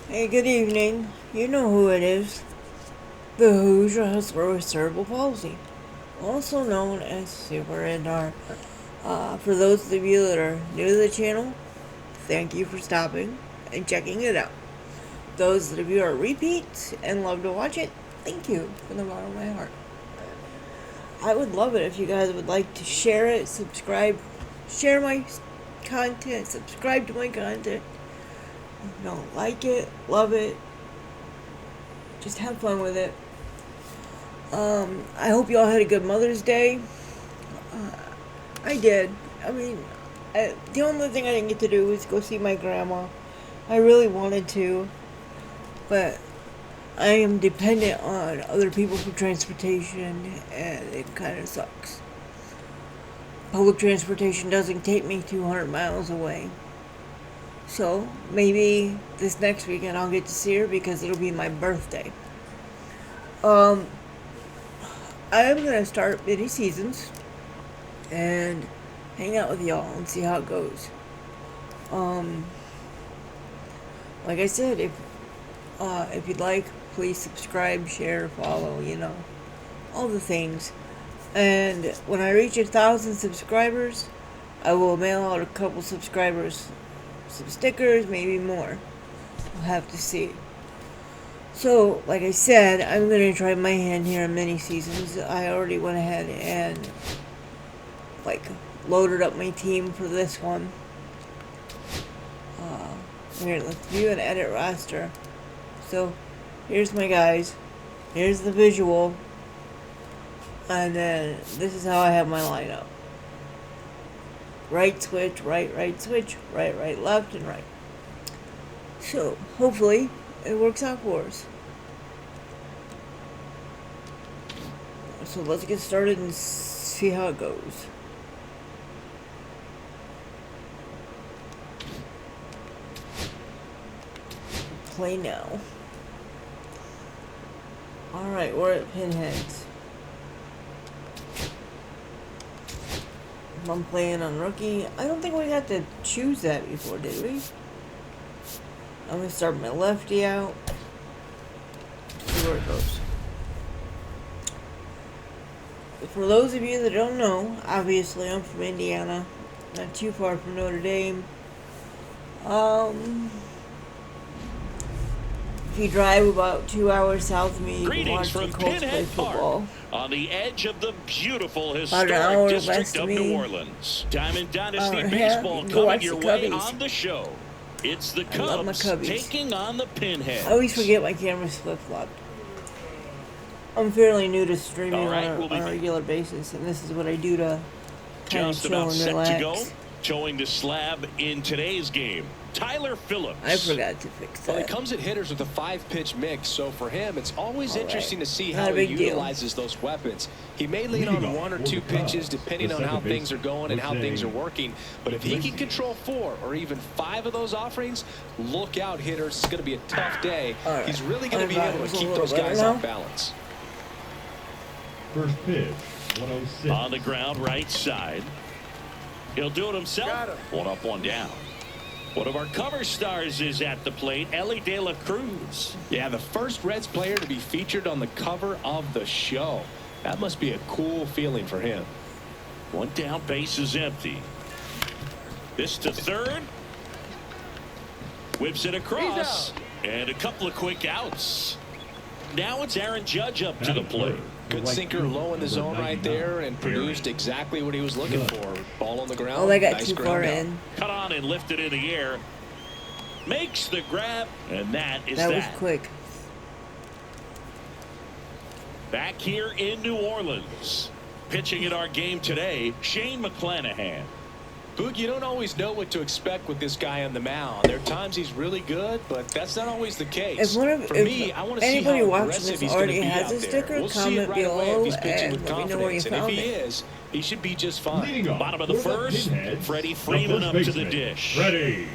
Hey, good evening. You know who it is. The Hoosier hustler with cerebral palsy, also known as Super Endar. For those of you that are new to the channel, thank you for stopping and checking it out. Those of you are repeats and love to watch it, thank you from the bottom of my heart. I would love it if you guys would like to share it, subscribe, share my content, subscribe to my content. If you don't like it, love it, just have fun with it. I hope you all had a good Mother's Day. I did. The only thing I didn't get to do was go see my grandma. I really wanted to, but I am dependent on other people for transportation, and it kind of sucks. Public transportation doesn't take me 200 miles away. So, maybe this next weekend I'll get to see her because it'll be my birthday. I'm gonna start mini seasons and hang out with y'all and see how it goes. Like I said, if you'd like, please subscribe, share, follow, all the things. And when I reach 1,000 subscribers, I will mail out a couple subscribers some stickers, maybe more. We'll have to see. So, like I said, I'm going to try my hand here in mini seasons. I already went ahead and, loaded up my team for this one. Here, let's view and edit roster. So, here's my guys. Here's the visual. And then, this is how I have my lineup. Right switch, right switch, right, left, and right. So, hopefully, it works out for us. So let's get started and see how it goes. Play now. Alright, we're at pinheads. I'm playing on rookie. I don't think we had to choose that before, did we? I'm going to start my lefty out. See where it goes. For those of you that don't know, obviously I'm from Indiana. Not too far from Notre Dame. If you drive about 2 hours south of me, you can watch the Colts play football. On the edge of the beautiful historic district of New Orleans. Diamond Dynasty Baseball coming your way on the show. It's the Cubs taking on the Pinheads. I always forget my camera's flip-flopped. I'm fairly new to streaming on a regular basis, and this is what I do to kind of chill and relax. To go. Towing the slab in today's game, Tyler Phillips. I forgot to fix that. Well, he comes at hitters with a 5-pitch mix, so for him, it's always interesting to see how he utilizes those weapons. He may lean on 1 or 2 pitches depending on how things are going and how things are working, but if he can control 4 or even 5 of those offerings, look out, hitters. It's going to be a tough day. He's really going to be able to keep those guys off balance. First pitch, 106. On the ground, right side. He'll do it himself. 1 up, 1 down. One of our cover stars is at the plate, Ellie De La Cruz. Yeah, the first Reds player to be featured on the cover of the show. That must be a cool feeling for him. 1 down, base is empty. This to third. Whips it across. And a couple of quick outs. Now it's Aaron Judge up to the plate. Good sinker low in the zone right there and produced exactly what he was looking for. Ball on the ground. Oh, they got nice too far in. Cut on and lifted in the air. Makes the grab, and that is that. That was quick. Back here in New Orleans. Pitching in our game today, Shane McClanahan. Boog, you don't always know what to expect with this guy on the mound. There are times he's really good, but that's not always the case. For me, I want to see anybody how watching aggressive this he's going to already be has out a there. sticker, We'll see it comment right away below if he's pitching with and let me know where you confidence. And if found he it. is, he should be just fine. Bottom of the first, Freddie Freeman up to the dish. Freddie.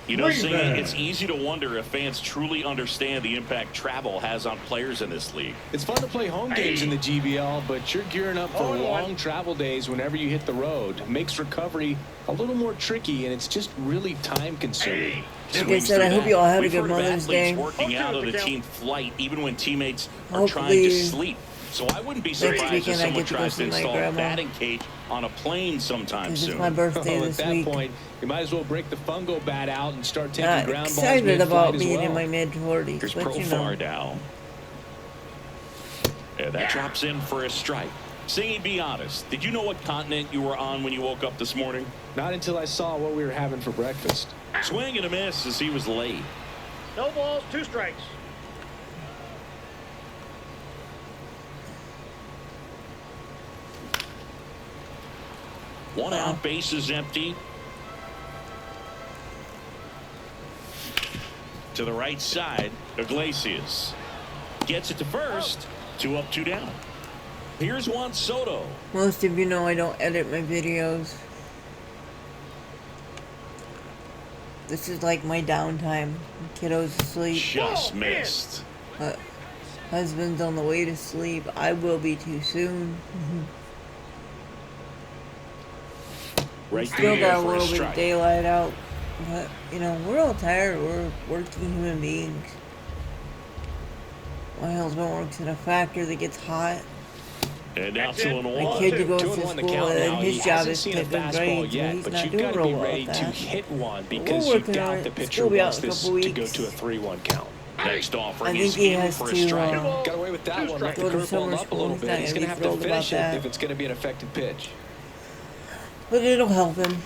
You know, it's easy to wonder if fans truly understand the impact travel has on players in this league. It's fun to play home games in the GBL, but you're gearing up for long travel days whenever you hit the road. It makes recovery a little more tricky, and it's just really time-consuming. Like I said, I hope you all have a good Mother's Day. Working out of the team flight, even when teammates are trying to sleep. So I wouldn't be surprised if someone tries to install a batting cage on a plane sometime soon. It's my birthday this week. At that point, you might as well break the fungo bat out and start taking ground balls. Excited about being in my mid-40s. Here's Profar now. Yeah, that drops in for a strike. Singy, be honest. Did you know what continent you were on when you woke up this morning? Not until I saw what we were having for breakfast. Swing and a miss as he was late. No balls, 2 strikes. One out, base is empty. To the right side, Iglesias gets it to first. 2 up, 2 down. Here's Juan Soto. Most of you know I don't edit my videos. This is like my downtime. Kiddo's asleep. Just missed. Husband's on the way to sleep. I will be too soon. Right Still got a little bit of daylight out. But, you know, we're all tired. We're working human beings. My husband works in a factory that gets hot. And now 2-1. My kid goes to school, and his job is to pick up grades, and he's not doing real well at that. To hit one because you doubt the pitcher wants this to go to a 3-1 count. Next offering, I think he has to got away with that one. Let the curveball up a little bit. He's going to have to finish it if it's going to be an effective pitch. But it'll help him.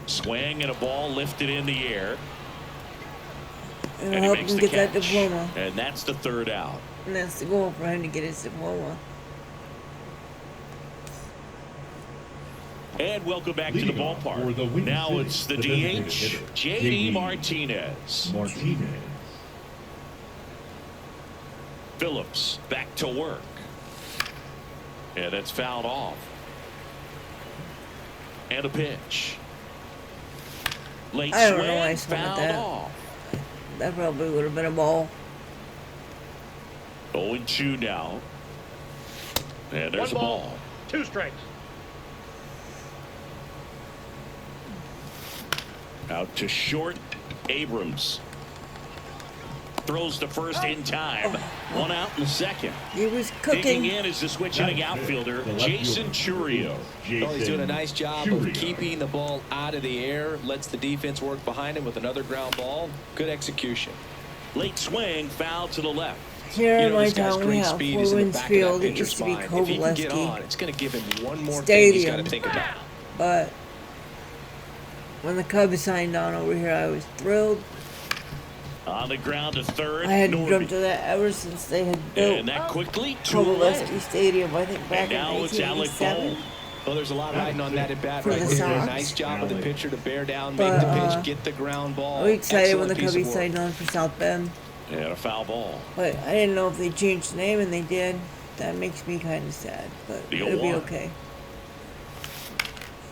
Swing and a ball lifted in the air. It'll help him get that diploma. And that's the 3rd out. And that's the goal for him, to get his diploma. And welcome back to the ballpark. Now it's the DH, J.D. Martinez. Phillips back to work. And it's fouled off. And a pitch. Late I don't swing, know why I swung at that. Off. That probably would have been a ball. 0-2 now. And there's a ball. 2 strikes. Out to short. Abrams throws to first in time. 1 out in the 2nd. He was cooking. Digging in is the switch-hitting outfielder, Jason Churio. Well, he's doing a nice job of keeping the ball out of the air. Lets the defense work behind him with another ground ball. Good execution. Late swing, foul to the left. Here in my town, we have Four Winds Field. It used to be Kovaleski It's going to give him one more thing he's got to think about. But when the Cubs signed on over here, I was thrilled. On the ground to third. I hadn't jumped to that ever since they had built and that quickly Kovaleski Stadium, I think back in 1987. Well, there's a lot riding on that at bat right there. Nice job of the pitcher to bear down, make the pitch, get the ground ball. I was excited when the Cubbies signed on for South Bend. And a foul ball. But I didn't know if they changed the name, and they did. That makes me kind of sad, but it'll be okay.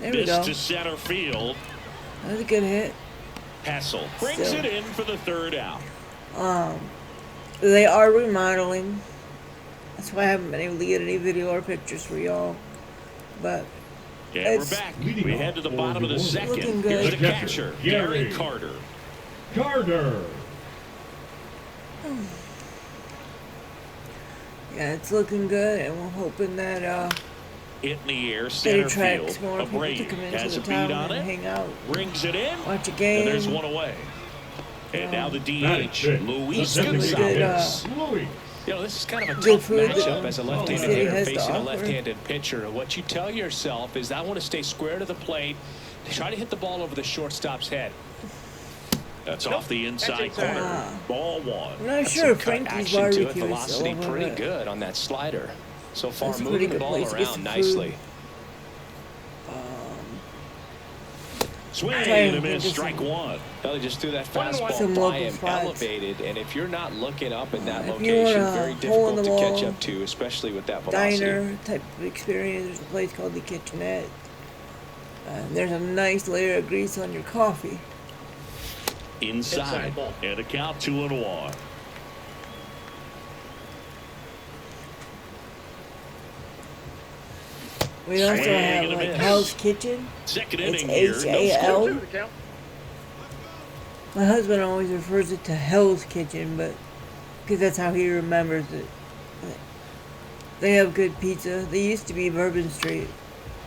There we go. To center field. That was a good hit. Hassel brings it in for the 3rd out. They are remodeling. That's why I haven't been able to get any video or pictures for y'all. But yeah, we're back. We head to the bottom of the 2nd. Here's the catcher, Gary Carter. Yeah, it's looking good, and we're hoping that hit in the air, center field. More people to come into the town and hang out, brings it in, watch a game. And there's one away. And now the DH, Luis Gonzalez. You know, this is kind of a tough matchup as a left-handed hitter facing a left-handed pitcher. What you tell yourself is, I want to stay square to the plate, try to hit the ball over the shortstop's head. That's off the inside corner. Ball 1. I'm not sure if Frankie's barbecue is velocity pretty good on that slider. So far, moving the ball around nicely. Swing and a miss, strike 1. Well, they just threw that fastball by him, elevated, and if you're not looking up in that location, very difficult to catch up to, especially with that velocity. Diner type of experience. There's a place called the Kitchenette. There's a nice layer of grease on your coffee. Inside. ball. And a count 2-1. We also have like Hell's Kitchen. Second It's inning here. H-A-L. Two to the count. My husband always refers it to Hell's Kitchen, but because that's how he remembers it. But they have good pizza. They used to be Bourbon Street.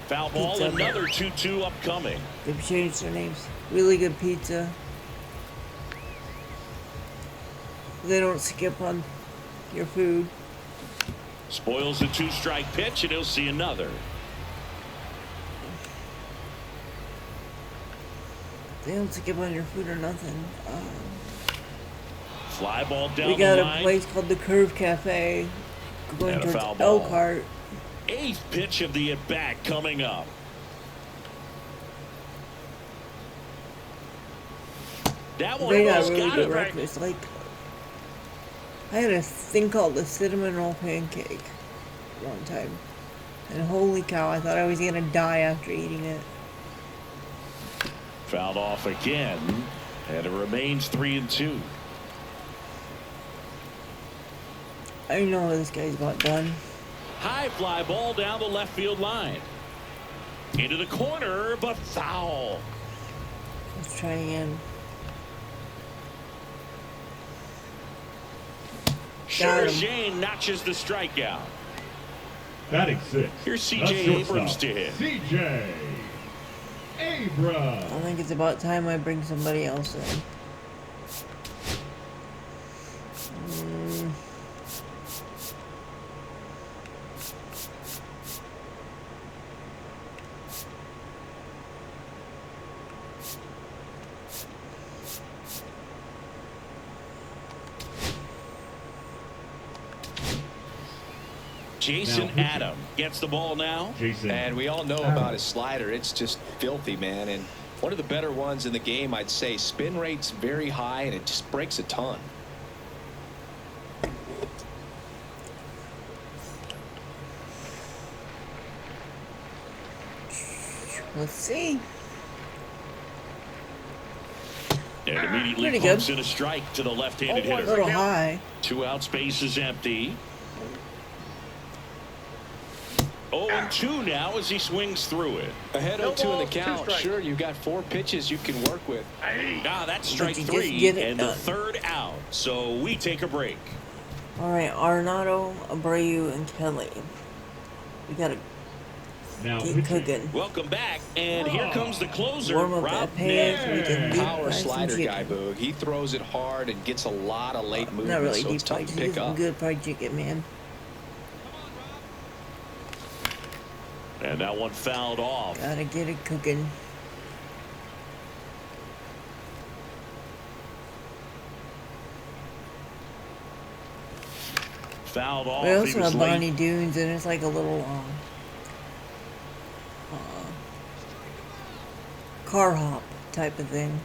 Foul ball, Pizza. another 2-2 upcoming. They've changed their names. Really good pizza. They don't skip on your food. Spoils a 2-strike pitch, and he'll see another. They don't skip on your food or nothing. Fly ball down We got the a line. place called the Curve Cafe going And a towards foul ball. Elkhart. Eighth pitch of the at-bat coming up. That one They got almost really got good it. breakfast. Like, I had a thing called the cinnamon roll pancake one time. And holy cow, I thought I was going to die after eating it. Fouled off again, and it remains 3-2. I know this guy's about done. High fly ball down the left field line. Into the corner, but foul. Let's try again. Got him. Shane notches the strikeout. Batting 6. Here's C.J. the shortstop, Abrams to hit. C.J. Abrams. I think it's about time I bring somebody else in. Jason Adam gets the ball now. Jason. And we all know about his slider. It's just filthy, man. And one of the better ones in the game, I'd say. Spin rate's very high, and it just breaks a ton. Let's see. And immediately Pretty pumps good. in a strike to the left-handed Oh, A hitter. little high. 2 out, space is empty. 0-2 now as he swings through it. Ahead No 0-2 in the balls, two count. strikes. Sure, you've got 4 pitches you can work with. Now that's strike you just 3 get it and the done. third out. So we take a break. All right, Arenado, Abreu, and Kelly. We gotta Now keep pitching. cooking. Welcome back, and here comes the closer, Warm up Rob that pan so we can Nair. deep Power fry some slider chicken. guy, Boog. He throws it hard and gets a lot of late movement, Not really so deep it's tough fried to chicken, pick some up. good fried chicken, man. And that one fouled off. Gotta get it cooking. Fouled off. We He also was have late. Bonnie Dunes, and it's like a little car hop type of thing.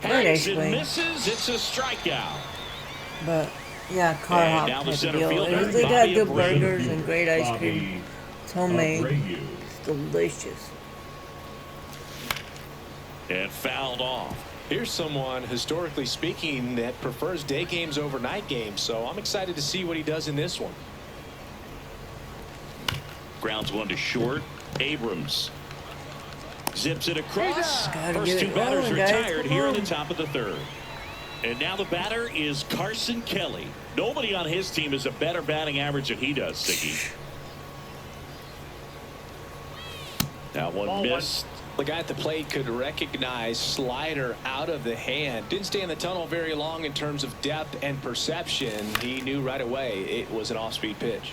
Hard to Hangs and explain. misses. It's a strikeout. But yeah, car And hop now the type of center deal. fielder, And they got Bobby good Abreu. burgers and great ice cream. Bobby It's homemade. Abreu. It's delicious. And fouled off. Here's someone, historically speaking, that prefers day games over night games, so I'm excited to see what he does in this one. Grounds one to short. Abrams zips it across. Gotta First get 2 it batters rolling, guys. retired Come here in on. the top of the third. And now the batter is Carson Kelly. Nobody on his team has a better batting average than he does, Siggy. That one Ball one. missed. The guy at the plate could recognize slider out of the hand. Didn't stay in the tunnel very long in terms of depth and perception. He knew right away it was an off-speed pitch.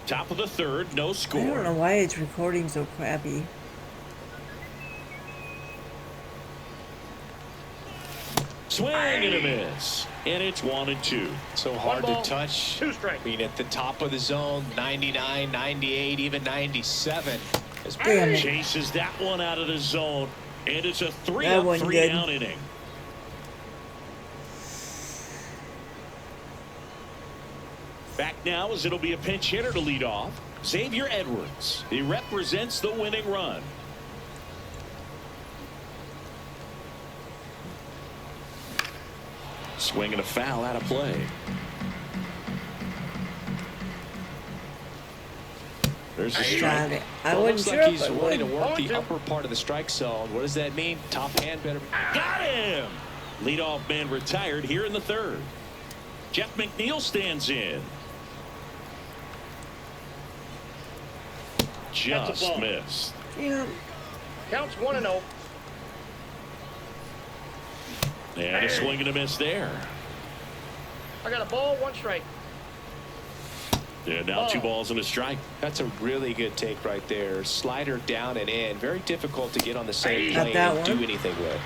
Top of the third, no I don't know score. why it's recording so crappy. Swing and a miss. And it's 1-2. So hard ball, to touch. 2 strikes. I mean, at the top of the zone, 99, 98, even 97. As Damn it. Chases that one out of the zone. And it's a That 3-up, wasn't 3-down good. inning. Back now as it'll be a pinch hitter to lead off. Xavier Edwards. He represents the winning run. Swinging a foul out of play. There's a strike. I Well, wasn't looks sure like if he's I wanting to would. work the upper part of the strike zone. What does that mean? Top hand better. Got him. Leadoff man retired here in the third. Jeff McNeil stands in. Just missed. Yeah. Counts 1-0. And a swing and a miss there. I got a ball, 1 strike. And now 2 balls and a strike. That's a really good take right there. Slider down and in. Very difficult to get on the same Got plane that and do one. anything with.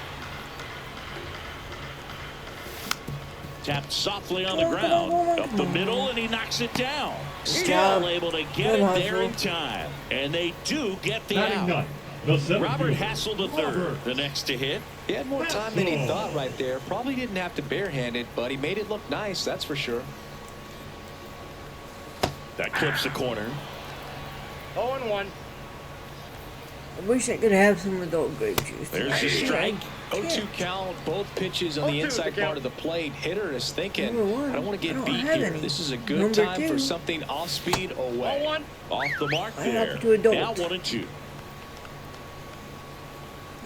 Tapped softly on the ground. Up the middle, and he knocks it down. Still job. able to get Good it there hustle. in time. And they do get the Batting out. ninth, the seventh Robert fielder, Hassel the third, Robert. the next to hit. He had more time than he thought right there. Probably didn't have to barehand it, but he made it look nice, that's for sure. That clips the corner. 0-1. I wish I could have some adult grape juice. There's the strike. 0-2 count, both pitches on the 0-2 inside the count. part of the plate. Hitter is thinking, Number one. I don't want to I get don't beat have here. any. This is a good Number time two. for something off speed away. 0-1. Off the mark I there. have to adult. Now 1-2.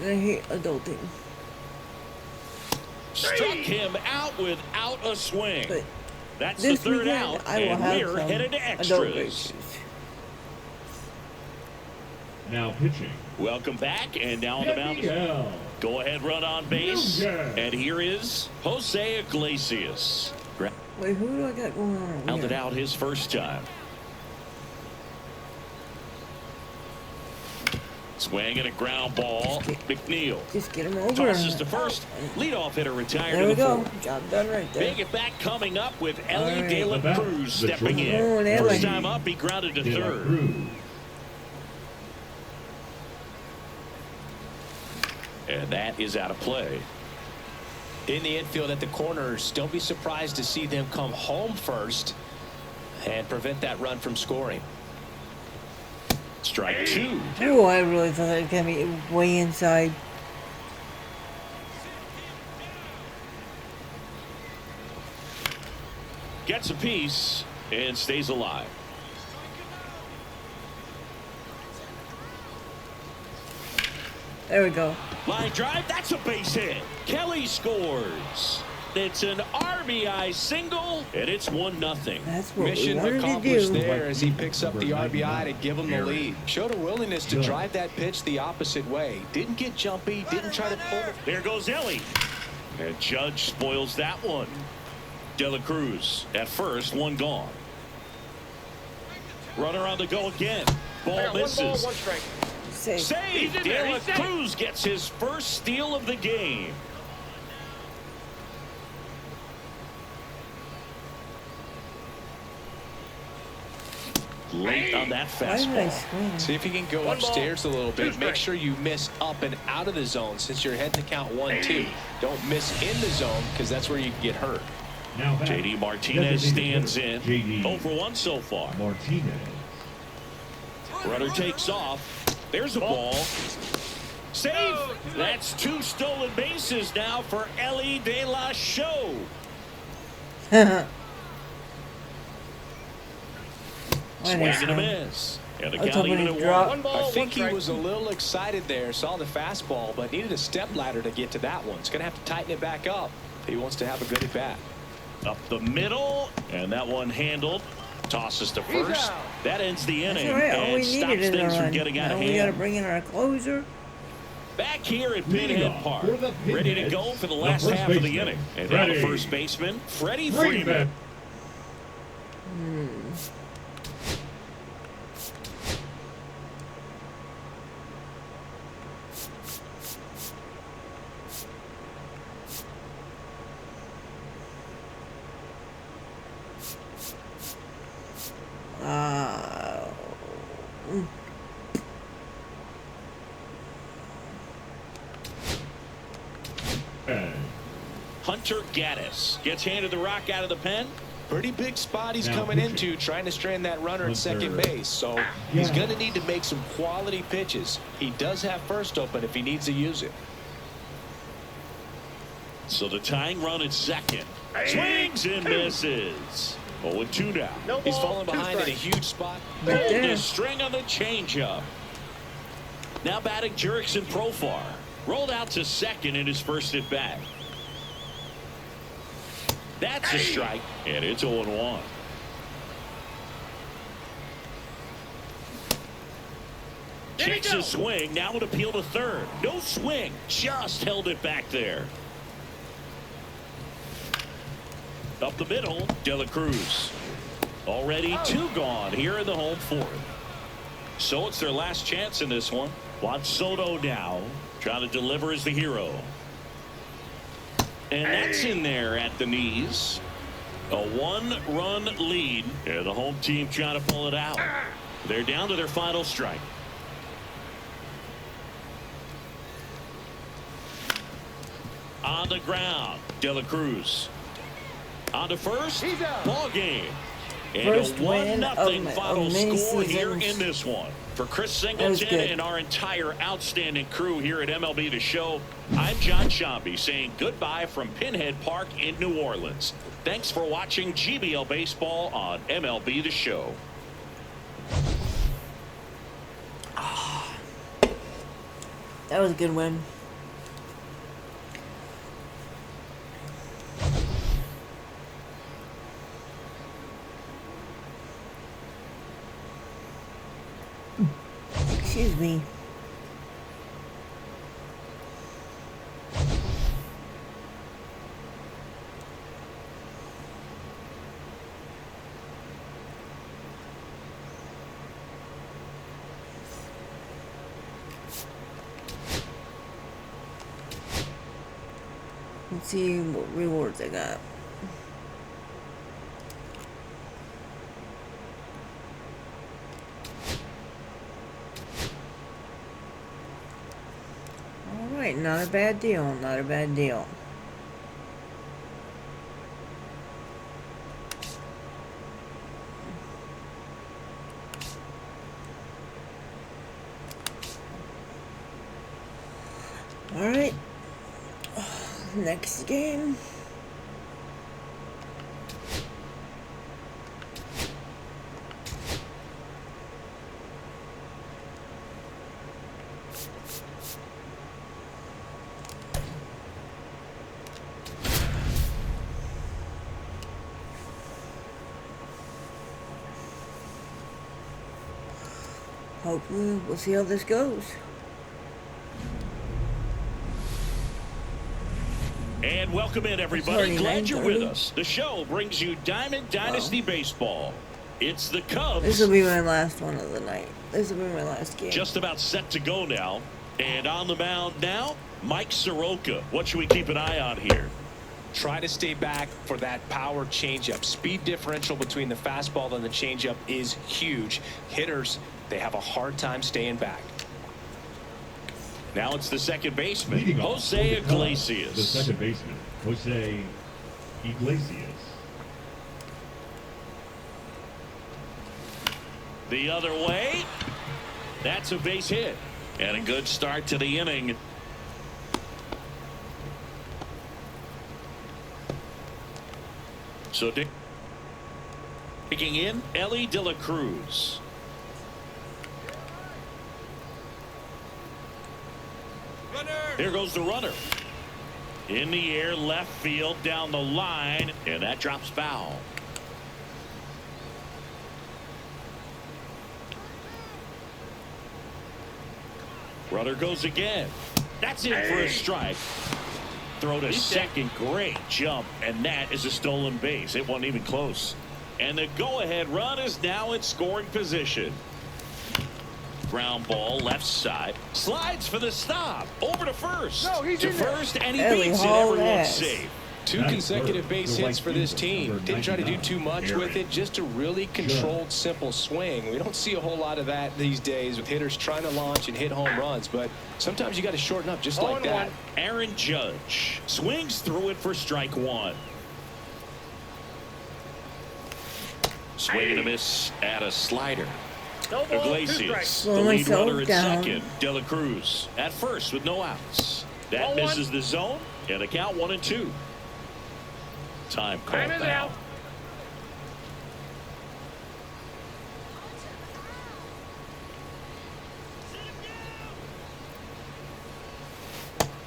I hate adulting. Struck him out without a swing. But That's the this third weekend, out, I will and have we're some headed to adult grape extras. juice. Now pitching. Welcome back, and now on the mound. Miguel. Go ahead, run on base. Hoosier. And here is Jose Iglesias. Wait, who do I got going on over Grounded here? out his first time. Swing and a ground ball. McNeil Just get him over. tosses to first. Leadoff hitter retired There to we the go. fourth. Job done right there. Big at bat coming up with Ellie right. De La The Cruz bat, the stepping short. Oh, in. and First Ellie. time up, he grounded to De La third. Cruz. And that is out of play. In the infield at the corners, don't be surprised to see them come home first and prevent that run from scoring. Strike 2. Oh, I really thought that would be way inside. Gets a piece and stays alive. There we go. Line drive, that's a base hit. Kelly scores. It's an RBI single, and it's 1-0. That's what Mission we wanted to accomplished do. there as he picks up the RBI to give him the lead. Showed a willingness to drive that pitch the opposite way. Didn't get jumpy, didn't try to pull it. There goes Ellie. And Judge spoils that one. De La Cruz at first, 1 gone. Runner on the go again. I Ball got 1 ball, misses. 1 strike. Safe. Save! He's in there, De La he's safe. Cruz gets his first steal of the game. Late on that Why did I fastball. swing? See if you can go One upstairs ball, a little bit. 2 Make strikes. sure you miss up and out of the zone since you're heading to count 1-2. Don't miss in the zone because that's where you can get hurt. Now back. JD Martinez stands in. JD 0 for 1 so far. Martinez. Runner takes off. There's a ball. Save. That's 2 stolen bases now for Ellie De La Show. Why did Swing I and a swing? miss. And the I was count hoping even he'd at drop. 1. 1 ball, I 1 think he strike. was a little excited there. Saw the fastball, but needed a step ladder to get to that one. He's going to have to tighten it back up if he wants to have a good at bat. Up the middle. And that one handled. Tosses to He's first. out. That ends the That's inning all right. All and we stops needed is a things from run. getting out Now of we got to hand. bring in our closer. Back here at Lead Pinhead off Park. for the Ready to Pinheads, go for the the last first half of the baseman, inning. And now the Freddie. first baseman, Freddie Freeman. Freeman. Hunter Gaddis gets handed the rock out of the pen. Pretty big spot he's Now coming pitching. into, trying to strand that runner at Hunter. second base. So he's Yeah. going to need to make some quality pitches. He does have first open if he needs to use it. So the tying run at second. Swings and misses. 0-2 now. No He's ball, falling two behind in a strikes. huge spot. Right Pulled there. the string on the changeup. Now batting Jurickson Profar. Rolled out to second in his first at bat. That's a strike, and it's 0-1. Checks his swing. Now an appeal to third. No swing. Just held it back there. Up the middle, De La Cruz. Already 2 gone here in the home fourth. So it's their last chance in this one. Juan Soto now trying to deliver as the hero. And that's in there at the knees. A 1-run lead. And the home team trying to pull it out. They're down to their final strike. On the ground, De La Cruz. On to first, ball game. And First a win 1-0 of final many score here seasons. in this one. For Chris That was Singleton good. and our entire outstanding crew here at MLB The Show, I'm John Shambi saying goodbye from Pinhead Park in New Orleans. Thanks for watching GBL Baseball on MLB The Show. That was a good win. Excuse me. Let's see what rewards I got. Alright, not a bad deal, not a bad deal. Alright. Next game. Hopefully, we'll see how this goes. And welcome in, everybody. Glad you're with 9:30. us. The show brings you Diamond Dynasty Baseball. It's the Cubs. This will be my last one of the night. This will be my last game. Just about set to go now. And on the mound now, Mike Soroka. What should we keep an eye on here? Try to stay back for that power changeup. Speed differential between the fastball and the changeup is huge. Hitters, they have a hard time staying back. Now it's the second baseman, Leading off Jose for the Cubs, Iglesias. The second baseman, Jose Iglesias. The other way. That's a base hit. And a good start to the inning. So taking in Ellie De La Cruz. Here goes the runner. In the air, left field, down the line, and that drops foul. Runner goes again. That's it for a strike. Throw to second. Great jump, and that is a stolen base. It wasn't even close. And the go-ahead run is now in scoring position. Ground ball left side. Slides for the stop. Over to first. No, he's to in there. first, and he Ellie beats it. hauled Everyone's ass. safe. Two consecutive base hits for this team. Number Didn't try to do 99, too much with it. Just a really controlled, simple swing. We don't see a whole lot of that these days with hitters trying to launch and hit home runs. But sometimes you got to shorten up just like that. Aaron Judge swings through it for strike one. Swing and a miss at a slider. No ball, two Iglesias, strikes. the Slow lead myself runner at down. second. De La Cruz at first with no outs. That Ball one. misses the zone, And a count 1-2. Time called Time is now. out.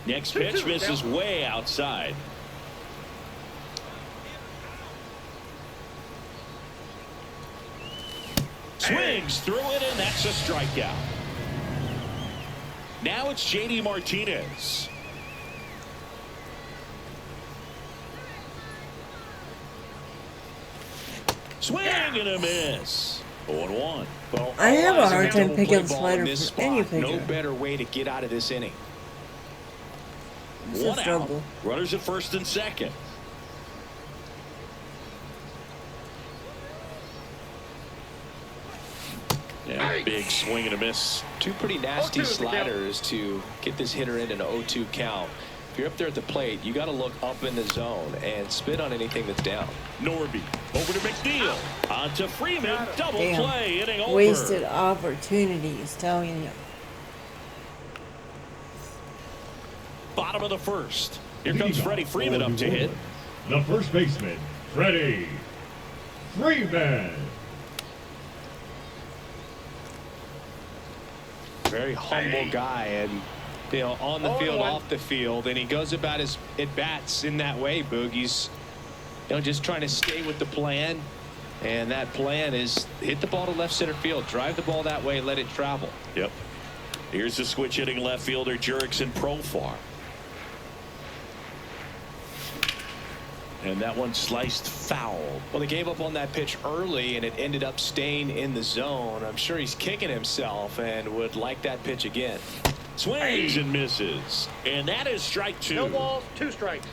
Next pitch misses way outside. Swings through it, and that's a strikeout. Now it's J.D. Martinez. Swing and a miss. 0-1. Well, I have a hard eyes time on picking double play ball slider in this from any spot. No pitcher. better way to get out of this inning. It's a One out. struggle. Runners at first and second. Yeah, big swing and a miss. Two pretty nasty 0-2 is the count. sliders to get this hitter in an 0-2 count. If you're up there at the plate, you got to look up in the zone and spit on anything that's down. Norby over to McNeil. On to Freeman. Double Damn. play. Inning over. Wasted opportunities, telling you. Bottom of the first. Here comes Freddie Freeman up to hit. The first baseman, Freddie Freeman. Very humble guy, and on the field, off the field, and he goes about his at bats in that way. Boogie's, just trying to stay with the plan, and that plan is hit the ball to left center field, drive the ball that way, let it travel. Yep. Here's the switch hitting left fielder Jurickson Profar. And that one sliced foul. Well, they gave up on that pitch early, and it ended up staying in the zone. I'm sure he's kicking himself and would like that pitch again. Swings and misses. And that is strike two. No balls, 2 strikes.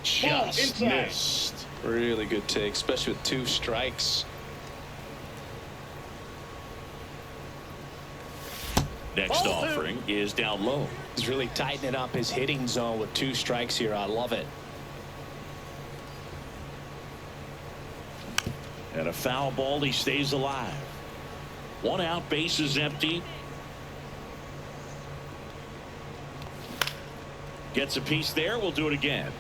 Just inside. missed. Really good take, especially with 2 strikes. Next Ball two. offering is down low. He's really tightening up his hitting zone with 2 strikes here. I love it. And a foul ball, he stays alive. 1 out, base is empty. Gets a piece there. We'll do it again.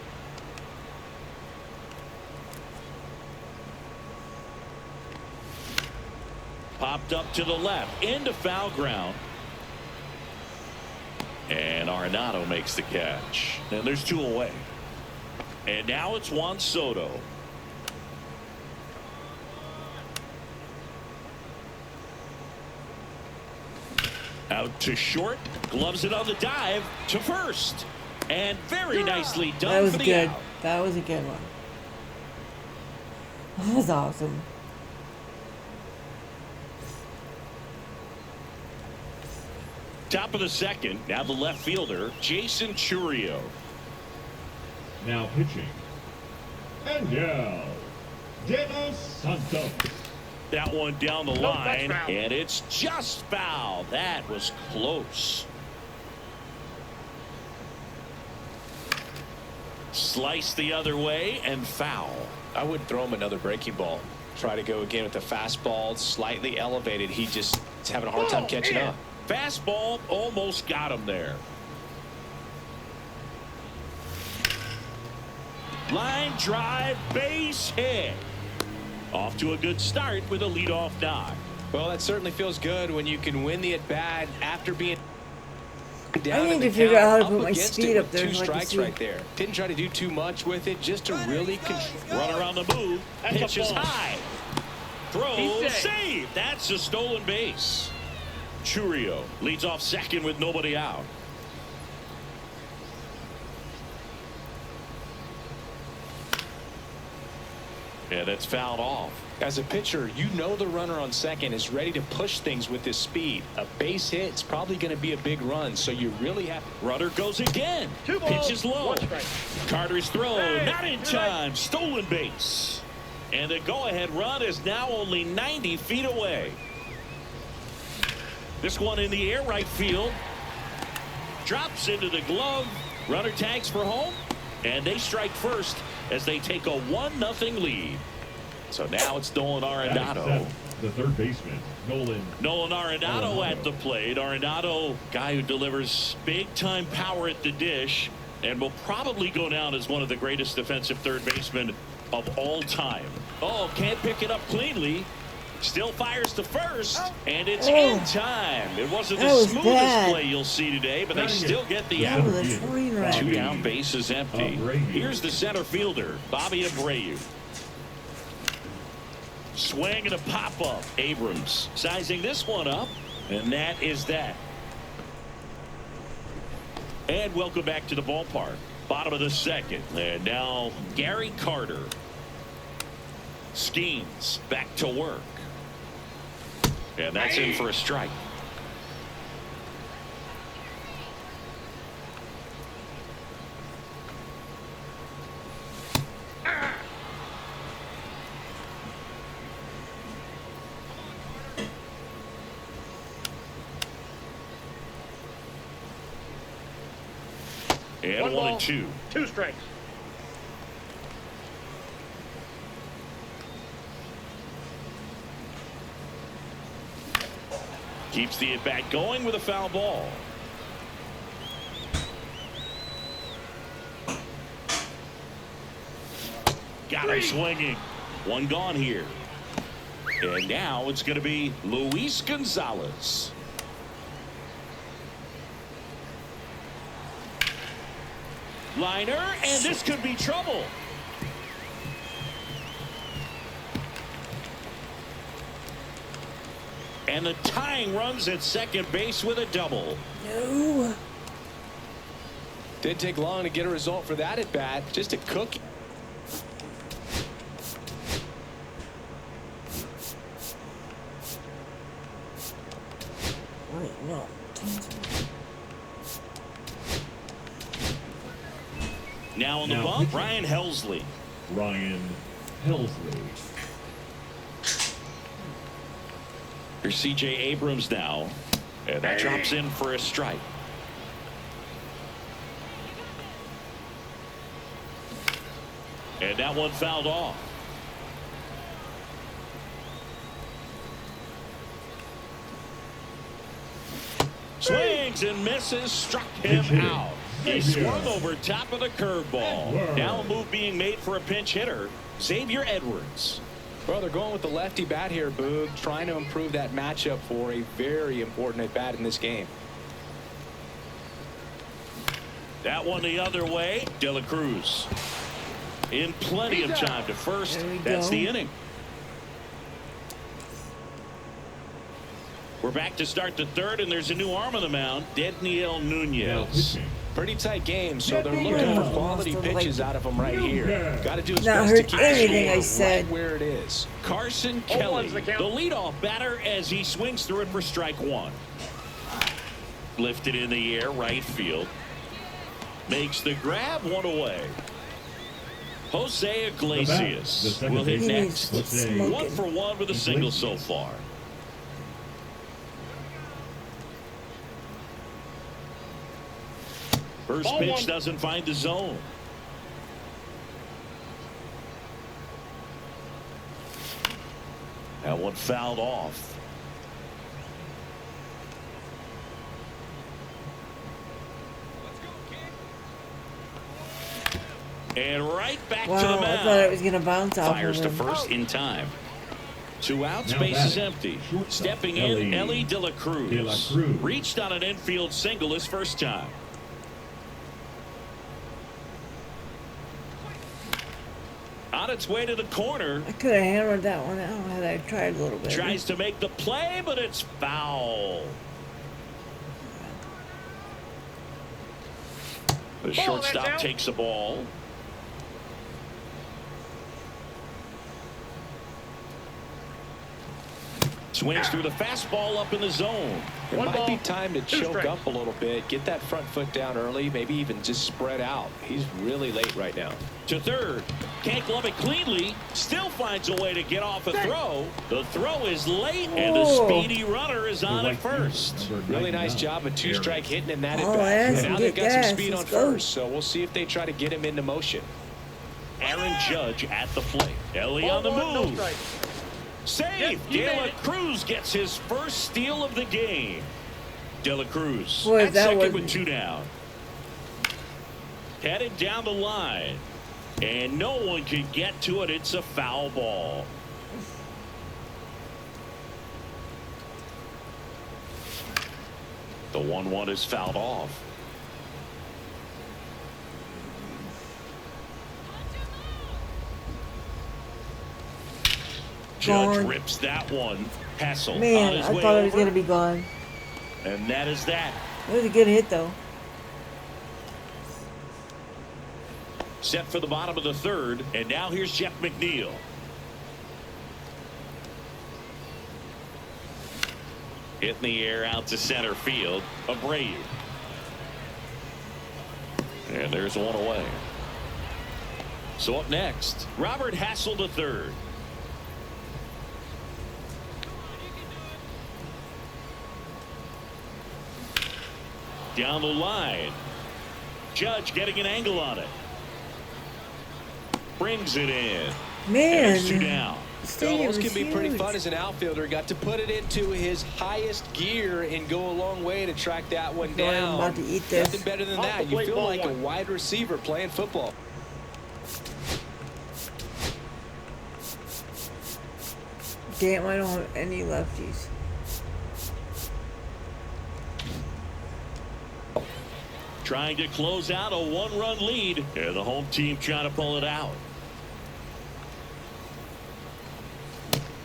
Popped up to the left into foul ground. And Arenado makes the catch. And there's 2 away. And now it's Juan Soto. Out to short. Gloves it on the dive to first. And very nicely done. That was for the good. out. That was a good one. That was awesome. Top of the second. Now the left fielder, Jason Churio. Now pitching, Angel De Los Santos. That one down the Nope, that's line, foul. and it's just foul. That was close. Slice the other way and foul. I would throw him another breaking ball. Try to go again with the fastball, slightly elevated. He just is having a hard time catching up. Fastball almost got him there. Line drive, base hit. Off to a good start with a leadoff knock. Well, that certainly feels good when you can win the at bat after being down. I need in the to figure out how to count, put my against speed it up with there 2 so I can strikes see. right there. Didn't try to do too much with it, just to really control. Run around the move. That's a Pitch is ball. high. Throw, He's safe. save. That's a stolen base. Churio leads off second with nobody out. And it's fouled off. As a pitcher, you know the runner on second is ready to push things with his speed. A base hit is probably going to be a big run, so you really have. Runner goes again. 2 balls, Pitch is low. 1 strike. Carter's throw, Hey, not in you're time. Stolen base. And the go-ahead run is now only 90 feet away. This one in the air, right field. Drops into the glove. Runner tags for home. And they strike first as they take a 1-0 lead. So now it's Nolan Arenado. the third baseman, Nolan Arenado at the plate. Arenado, guy who delivers big-time power at the dish and will probably go down as one of the greatest defensive third basemen of all time. Oh, can't pick it up cleanly. Still fires to first, and it's in time. It wasn't the smoothest play you'll see today, but they still get the out. 2 down, base is empty. Here's the center fielder, Bobby Abreu. Swing and a pop-up. Abrams sizing this one up, and that is that. And welcome back to the ballpark. Bottom of the second, and now Gary Carter. Skeens back to work. And that's in for a strike. And 1 and 2. 2 strikes. Keeps the at-bat going with a foul ball. Got him swinging. 1 gone here. And now it's going to be Luis Gonzalez. Liner, and this could be trouble. And the tying runs at second base with a double. No. Didn't take long to get a result for that at bat. Just a cookie. Wait, no. Now on the bump, Ryan Helsley. Here's C.J. Abrams now, and that drops in for a strike. And that one fouled off. Swings and misses, struck him out. He swung over top of the curveball. Now a move being made for a pinch hitter, Xavier Edwards. Well, they're going with the lefty bat here, Boog, trying to improve that matchup for a very important at bat in this game. That one the other way. De La Cruz in plenty of time to first. That's the inning. We're back to start the third, and there's a new arm on the mound, Dedniel Nunez. Pretty tight game, so they're looking for quality pitches out of him right here. Got to do his Not best to heard keep anything I the score said. right where it is. Carson Kelly, the leadoff batter, as he swings through it for strike 1. Lifted in the air, right field. Makes the grab, 1 away. Jose Iglesias will hit next. 1 for 1 with a single so far. First pitch doesn't find the zone. That one fouled off. And right back to the mound. I thought it was going to bounce off. Fires to first in time. 2 outs, base is empty. Stepping in, Ellie De La Cruz. Reached on an infield single his first time. On its way to the corner. I could have hammered that one out had I tried a little bit. Tries to make the play, but it's foul. The shortstop takes the ball. Swings through the fastball up in the zone. It might be time to choke up a little bit, get that front foot down early, maybe even just spread out. He's really late right now. To third. Can't glove it cleanly. Still finds a way to get off a throw. The throw is late, and the speedy runner is on at first. Really nice job of 2-strike hitting in that at bat. And now they've got some speed on first, so we'll see if they try to get him into motion. Aaron Judge at the plate. Ellie on the move. Safe. You De made La it. Cruz gets his first steal of the game. De La Cruz Boy, at that second was- with 2 down. Headed down the line. And no one can get to it. It's a foul ball. The 1-1 is fouled off. Judge Gone. rips that one. Hassel on Man, his I way thought it was over. going to be gone. And that is that. It was a good hit, though. Set for the bottom of the third. And now here's Jeff McNeil. Hit in the air out to center field. Abreu. And there's one away. So up next, Robert Hassel III. Down the line. Judge getting an angle on it. Brings it in. Man. And it's 2 down. Stadium Those is can be pretty huge. fun as an outfielder. Got to put it into his highest gear and go a long way to track that one Boy, I'm down. about to eat this. Nothing better than Off that. the You plate, feel ball like a one. wide receiver playing football. Damn, I don't have any lefties. Trying to close out a 1-run lead. And the home team trying to pull it out.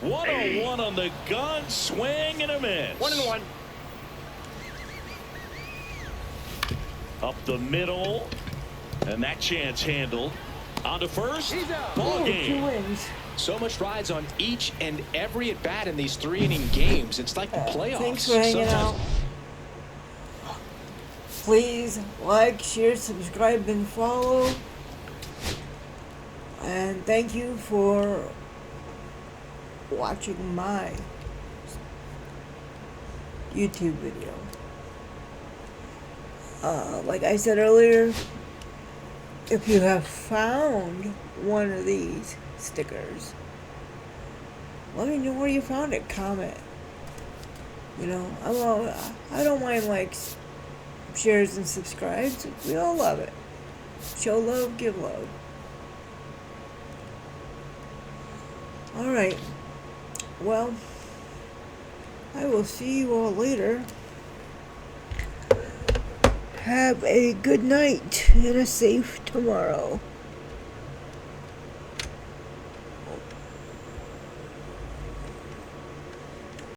1-0-1 on the gun. Swing and a miss. 1-1. Up the middle. And that chance handled. On to first. He's out. Ball Oh, 2 game. wins. So much rides on each and every at bat in these 3-inning games. It's like the playoffs. Thanks for hanging out. Please like, share, subscribe, and follow. And thank you for watching my YouTube video. Like I said earlier, if you have found one of these stickers, let me know where you found it. Comment. You know, I don't mind likes, shares, and subscribes. We all love it. Show love, give love. Alright. Well, I will see you all later. Have a good night and a safe tomorrow.